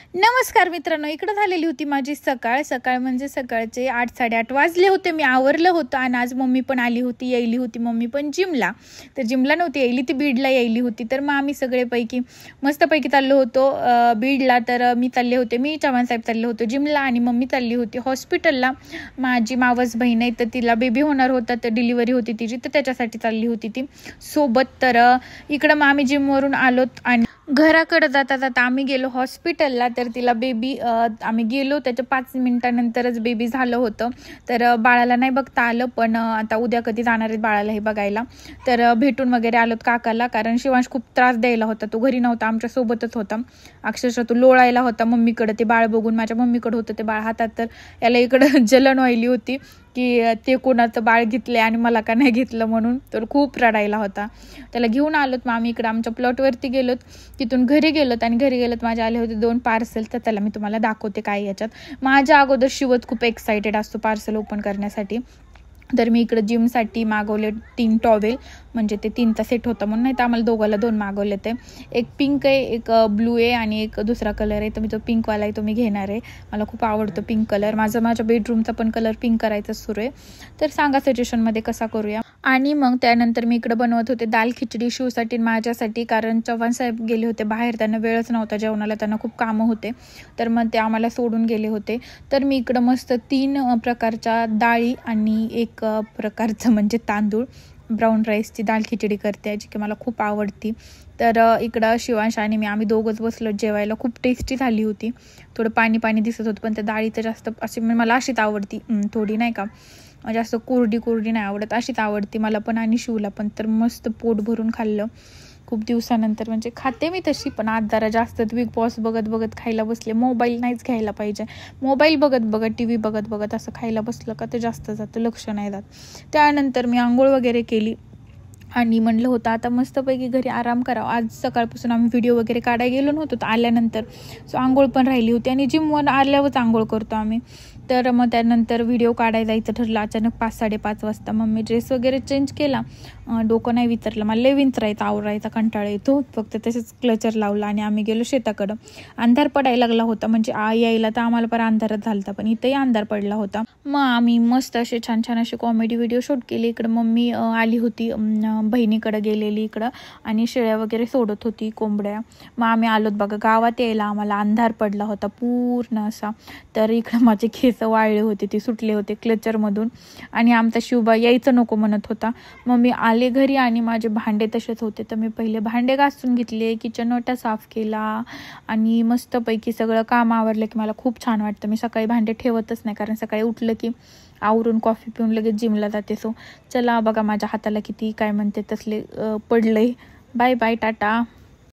नमस्कार मित्रांनो, इकडे झालेली होती माझी सकाळ म्हणजे सकाळचे 8-8:30 वाजले होते. मी आवरलं होतं आणि आज मम्मी पण आली होती, यायली होती मम्मी पण जिमला. तर जिमला नव्हती यायली, ती बीडला यायली होती. तर मग आम्ही सगळेपैकी मस्तपैकी चाललो होतो बीडला. तर मी चालले होते, मी चव्हाणसाहेब चालले होतो जिमला आणि मम्मी चालली होती हॉस्पिटलला. माझी मावस बहीण आहे, तर तिला बेबी होणार होता, तर डिलिव्हरी होती तिची, तर त्याच्यासाठी चालली होती ती सोबत. तर इकडं मग आम्ही जिमवरून आलोत आणि घराकडे जाता जाता आम्ही गेलो हॉस्पिटलला. तर तिला बेबी आम्ही गेलो त्याच्या 5 मिनिटानंतरच बेबी झालं होतं. तर बाळाला नाही बघता आलं, पण आता उद्या कधी जाणार आहेत बाळाला हे बघायला. तर भेटून वगैरे आलोत काकाला, कारण शिवांश खूप त्रास द्यायला होता, तो घरी नव्हता, आमच्यासोबतच होता. अक्षरशः तो लोळायला होता मम्मीकडे, ते बाळ बघून माझ्या मम्मीकडे होतं ते बाळ हातात. तर याला इकडं जलन व्हायली होती की ते कोणाचं बाळ घेतलंय आणि मला का नाही घेतलं म्हणून. तर खूप रडायला होता. त्याला घेऊन आलोत मग आम्ही इकडं आमच्या प्लॉटवरती गेलोत. तिथून घरी गेलोत आणि घरी गेलोत माझे आले होते 2 पार्सल. तर त्याला मी तुम्हाला दाखवते काय याच्यात. माझ्या अगोदर शिवत खूप एक्सायटेड असतो पार्सल ओपन करण्यासाठी. तर मी इकडं जिमसाठी मागवले 3 टॉवेल, म्हणजे ते 3चा सेट होता म्हणून, नाही तर आम्हाला दोघाला 2 मागवले. ते एक पिंक आहे, एक ब्लू आहे आणि एक दुसरा कलर आहे. तर मी तो पिंकवाला आहे तो मी घेणार आहे. मला खूप आवडतो पिंक कलर. माझ्या बेडरूमचा पण कलर पिंक करायचा सुरू आहे. तर सांगा सजेशनमध्ये कसा करूया. आणि मग त्यानंतर मी इकडं बनवत होते दाल खिचडी शिवसाठी माझ्यासाठी, कारण चव्हाणसाहेब गेले होते बाहेर, त्यांना वेळच नव्हता जेवणाला, त्यांना खूप कामं होते. तर मग ते आम्हाला सोडून गेले होते. तर मी इकडं मस्त 3 प्रकारच्या डाळी आणि एक प्रकारचं म्हणजे तांदूळ, ब्राऊन राईसची दाल खिचडी करते, जी की मला खूप आवडती. तर इकडं शिवांश आणि मी आम्ही दोघंच बसलो जेवायला. खूप टेस्टी झाली होती. थोडं पाणी पाणी दिसत होतं, पण त्या डाळी तर जास्त अशी मला अशीच आवडती, थोडी नाही का जास्त कोरडी नाही आवडत, अशीच आवडती मला पण आणि शिवला पण. तर मस्त पोट भरून खाल्लं खूप दिवसानंतर. म्हणजे खाते मी तशी, पण आज जरा जास्त बिग बॉस बघत खायला बसले. मोबाईल नाहीच घ्यायला पाहिजे. मोबाईल बघत टी व्ही बघत असं खायला बसलं का ते जास्त जातं, लक्ष नाही जात. त्यानंतर मी आंघोळ वगैरे केली आणि म्हणलं होतं आता मस्तपैकी घरी आराम करावा. आज सकाळपासून आम्ही व्हिडिओ वगैरे काढायला गेलो नव्हतो, तर आल्यानंतर सो आंघोळ पण राहिली होती आणि जिमवर आल्यावरच आंघोळ करतो आम्ही. तर मग त्यानंतर व्हिडिओ काढायला जायचं ठरलं अचानक 5-5:30 वाजता. मग मी ड्रेस वगैरे चेंज केला, डोकं नाही विचारलं, मला लय विंचरायचा आवरायचा कंटाळा येतो, फक्त तसेच क्लचर लावला आणि आम्ही गेलो शेताकडं. अंधार पडायला लागला होता, म्हणजे यायला तर आम्हाला पण अंधारच झाला, पण इथंही अंधार पडला होता. मग आम्ही मस्त असे छान असे कॉमेडी व्हिडिओ शूट केले. इकडं मम्मी आली होती बहिणीकडे गेलेली इकडं, आणि शेळ्या वगैरे सोडत होती, कोंबड्या. मग आम्ही आलोत बघा गावात यायला, आम्हाला अंधार पडला होता पूर्ण असा. तर इकडं माझे केस वाळले होते, ते सुटले होते क्लचरमधून, आणि आमचा शिवबा यायचं नको म्हणत होता. मग मी आले घरी आणि माझे भांडे तसेच होते. तर मी पहिले भांडे घासून घेतले, किचन ओटा साफ केला आणि मस्तपैकी सगळं काम आवरलं की मला खूप छान वाटतं. मी सकाळी भांडे ठेवतच नाही, कारण सकाळी उठलं की आवरून कॉफी पिऊन लगेच जिमला जाते. सो चला बघा माझ्या हाताला किती काय म्हणते तसले पडलंय. Bye bye, Tata.